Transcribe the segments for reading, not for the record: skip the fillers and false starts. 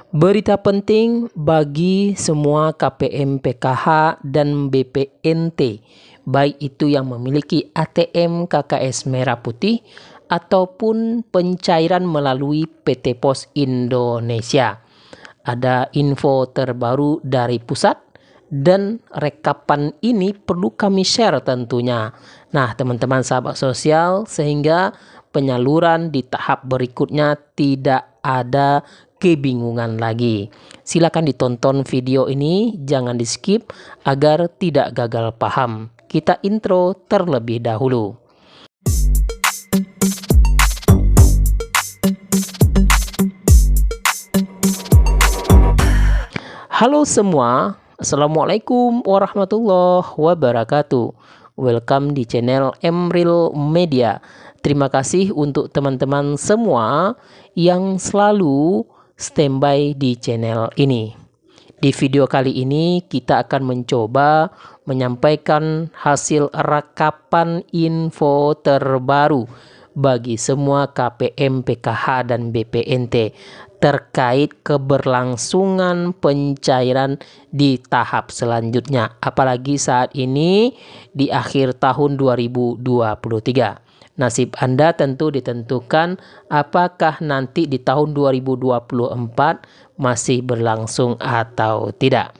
Berita penting bagi semua KPM PKH dan BPNT, baik itu yang memiliki ATM KKS Merah Putih ataupun pencairan melalui PT Pos Indonesia. Ada info terbaru dari pusat dan rekapan ini perlu kami share tentunya. Nah, teman-teman sahabat sosial, sehingga penyaluran di tahap berikutnya tidak ada kebingungan lagi. Silakan ditonton video ini, jangan di skip agar tidak gagal paham. Kita intro terlebih dahulu. Halo semua, Assalamualaikum warahmatullahi wabarakatuh. Welcome di channel Emril Media. Terima kasih untuk teman-teman semua yang selalu standby di channel ini. Di video kali ini kita akan mencoba menyampaikan hasil rekapan info terbaru bagi semua KPM PKH dan BPNT terkait keberlangsungan pencairan di tahap selanjutnya, apalagi saat ini di akhir tahun 2023. Nasib Anda tentu ditentukan apakah nanti di tahun 2024 masih berlangsung atau tidak.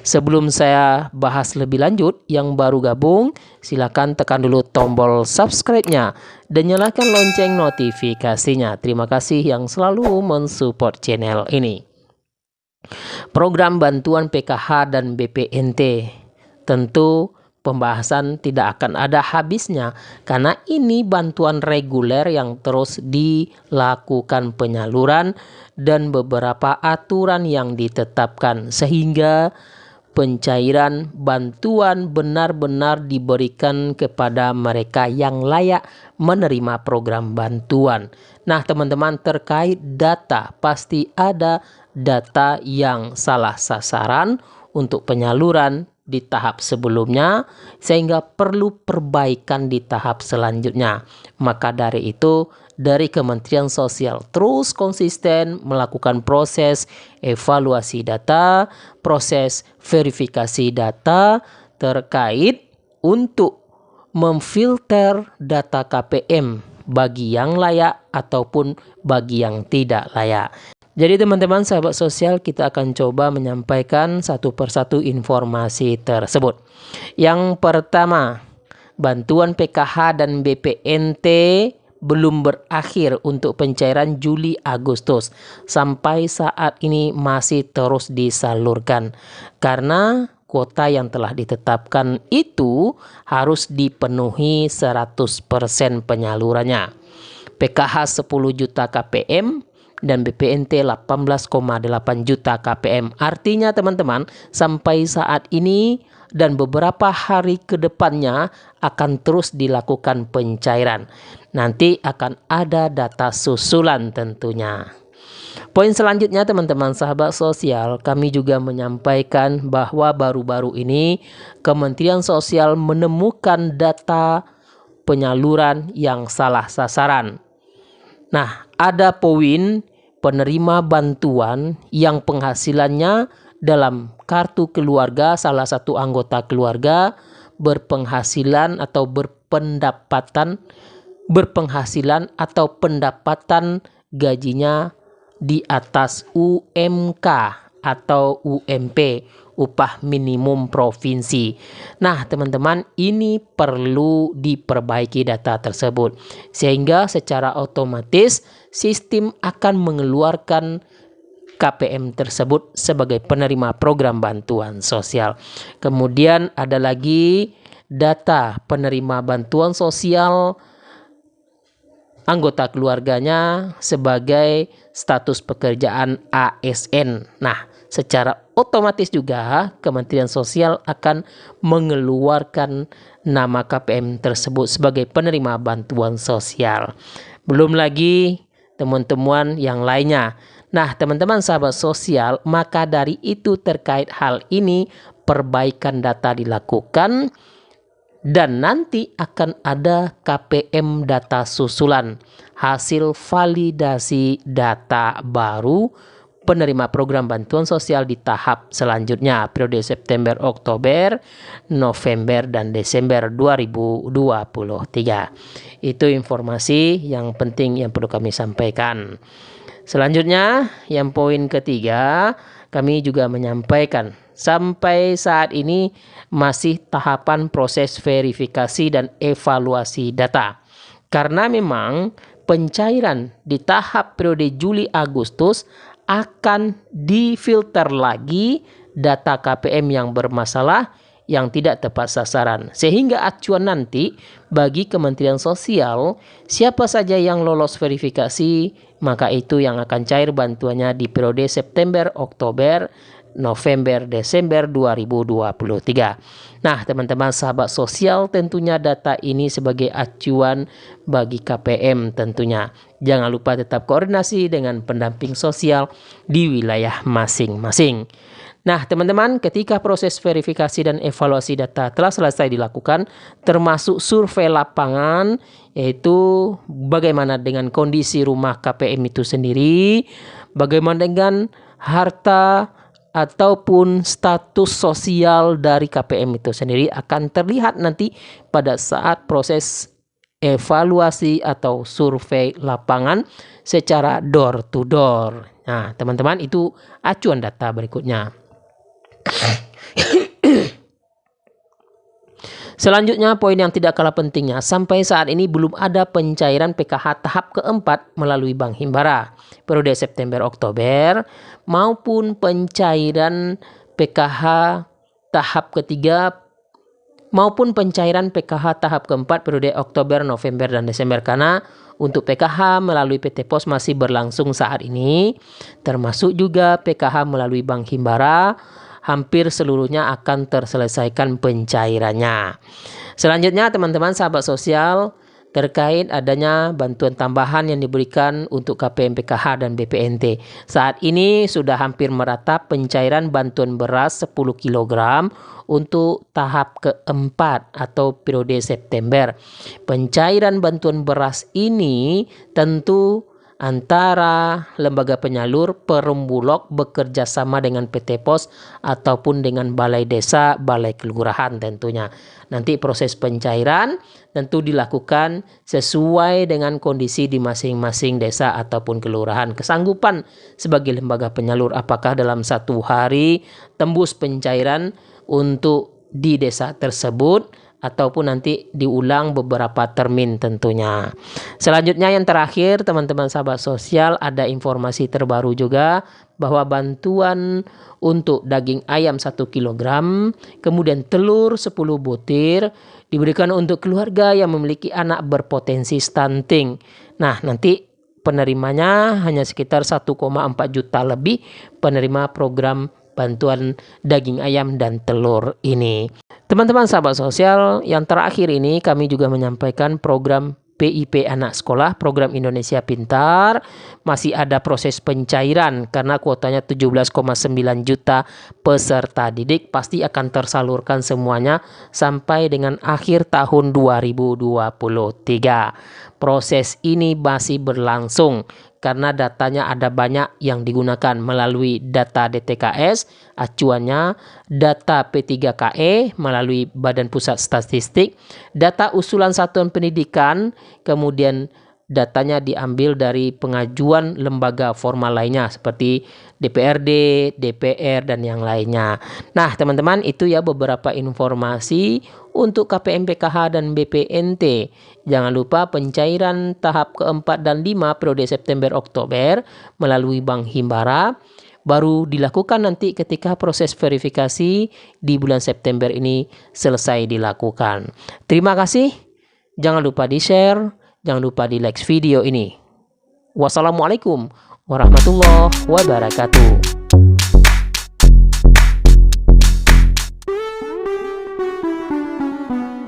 Sebelum saya bahas lebih lanjut, yang baru gabung silakan tekan dulu tombol subscribe-nya dan nyalakan lonceng notifikasinya. Terima kasih yang selalu mensupport channel ini. Program bantuan PKH dan BPNT, tentu pembahasan tidak akan ada habisnya karena ini bantuan reguler yang terus dilakukan penyaluran dan beberapa aturan yang ditetapkan sehingga pencairan bantuan benar-benar diberikan kepada mereka yang layak menerima program bantuan. Nah, teman-teman, terkait data, pasti ada data yang salah sasaran untuk penyaluran di tahap sebelumnya sehingga perlu perbaikan di tahap selanjutnya. Maka dari itu, dari Kementerian Sosial terus konsisten melakukan proses evaluasi data, proses verifikasi data terkait untuk memfilter data KPM bagi yang layak ataupun bagi yang tidak layak. Jadi teman-teman sahabat sosial, kita akan coba menyampaikan satu persatu informasi tersebut. Yang pertama, bantuan PKH dan BPNT belum berakhir untuk pencairan Juli-Agustus. Sampai saat ini masih terus disalurkan karena kuota yang telah ditetapkan itu harus dipenuhi 100% penyalurannya. PKH 10 juta KPM dan BPNT 18,8 juta KPM. Artinya teman-teman, sampai saat ini dan beberapa hari ke depannya akan terus dilakukan pencairan. Nanti akan ada data susulan tentunya. Poin selanjutnya teman-teman sahabat sosial, kami juga menyampaikan bahwa baru-baru ini Kementerian Sosial menemukan data penyaluran yang salah sasaran. Nah, ada poin penerima bantuan yang penghasilannya dalam kartu keluarga salah satu anggota keluarga berpenghasilan atau berpenghasilan atau pendapatan gajinya di atas UMK atau UMP, upah minimum provinsi. Nah, teman-teman, ini perlu diperbaiki data tersebut sehingga secara otomatis sistem akan mengeluarkan KPM tersebut sebagai penerima program bantuan sosial. Kemudian ada lagi data penerima bantuan sosial anggota keluarganya sebagai status pekerjaan ASN. Nah, secara otomatis juga Kementerian Sosial akan mengeluarkan nama KPM tersebut sebagai penerima bantuan sosial. Belum lagi temuan-temuan yang lainnya. Nah, teman-teman sahabat sosial, maka dari itu terkait hal ini perbaikan data dilakukan dan nanti akan ada KPM data susulan, hasil validasi data baru penerima program bantuan sosial di tahap selanjutnya periode September, Oktober, November, dan Desember 2023. Itu informasi yang penting yang perlu kami sampaikan. Selanjutnya, yang poin ketiga, kami juga menyampaikan sampai saat ini masih tahapan proses verifikasi dan evaluasi data. Karena memang pencairan di tahap periode Juli-Agustus akan difilter lagi data KPM yang bermasalah yang tidak tepat sasaran. Sehingga acuan nanti bagi Kementerian Sosial, siapa saja yang lolos verifikasi, maka itu yang akan cair bantuannya di periode September, Oktober, November, Desember 2023. Nah, teman-teman sahabat sosial, tentunya data ini sebagai acuan bagi KPM tentunya. Jangan lupa tetap koordinasi dengan pendamping sosial di wilayah masing-masing. Nah, teman-teman, ketika proses verifikasi dan evaluasi data telah selesai dilakukan, termasuk survei lapangan, yaitu bagaimana dengan kondisi rumah KPM itu sendiri, bagaimana dengan harta ataupun status sosial dari KPM itu sendiri akan terlihat nanti pada saat proses evaluasi atau survei lapangan secara door to door. Nah, teman-teman, itu acuan data berikutnya. Selanjutnya, poin yang tidak kalah pentingnya, sampai saat ini belum ada pencairan PKH tahap keempat melalui Bank Himbara periode September-Oktober maupun pencairan PKH tahap ketiga maupun pencairan PKH tahap keempat periode Oktober, November, dan Desember. Karena untuk PKH melalui PT Pos masih berlangsung saat ini, termasuk juga PKH melalui Bank Himbara, hampir seluruhnya akan terselesaikan pencairannya. Selanjutnya, teman-teman sahabat sosial, terkait adanya bantuan tambahan yang diberikan untuk KPM PKH dan BPNT. Saat ini sudah hampir merata pencairan bantuan beras 10 kg untuk tahap keempat atau periode September. Pencairan bantuan beras ini tentu antara lembaga penyalur Perum Bulog bekerja sama dengan PT Pos ataupun dengan balai desa, balai kelurahan tentunya. Nanti proses pencairan tentu dilakukan sesuai dengan kondisi di masing-masing desa ataupun kelurahan. Kesanggupan sebagai lembaga penyalur, apakah dalam 1 hari tembus pencairan untuk di desa tersebut ataupun nanti diulang beberapa termin tentunya. Selanjutnya yang terakhir, teman-teman sahabat sosial, ada informasi terbaru juga bahwa bantuan untuk daging ayam 1 kg, kemudian telur 10 butir diberikan untuk keluarga yang memiliki anak berpotensi stunting. Nah, nanti penerimanya hanya sekitar 1,4 juta lebih penerima program bantuan daging ayam dan telur ini. Teman-teman sahabat sosial, yang terakhir ini kami juga menyampaikan program PIP Anak Sekolah, program Indonesia Pintar, masih ada proses pencairan karena kuotanya 17,9 juta peserta didik, pasti akan tersalurkan semuanya sampai dengan akhir tahun 2023. Proses ini masih berlangsung karena datanya ada banyak yang digunakan melalui data DTKS, acuannya data P3KE melalui Badan Pusat Statistik, data usulan satuan pendidikan, kemudian datanya diambil dari pengajuan lembaga formal lainnya seperti DPRD, DPR, dan yang lainnya. Nah, teman-teman, itu ya beberapa informasi untuk KPM PKH dan BPNT. Jangan lupa pencairan tahap keempat dan 5 periode September-Oktober melalui Bank Himbara baru dilakukan nanti ketika proses verifikasi di bulan September ini selesai dilakukan. Terima kasih. Jangan lupa di-share, jangan lupa di-like video ini. Wassalamualaikum warahmatullahi wabarakatuh.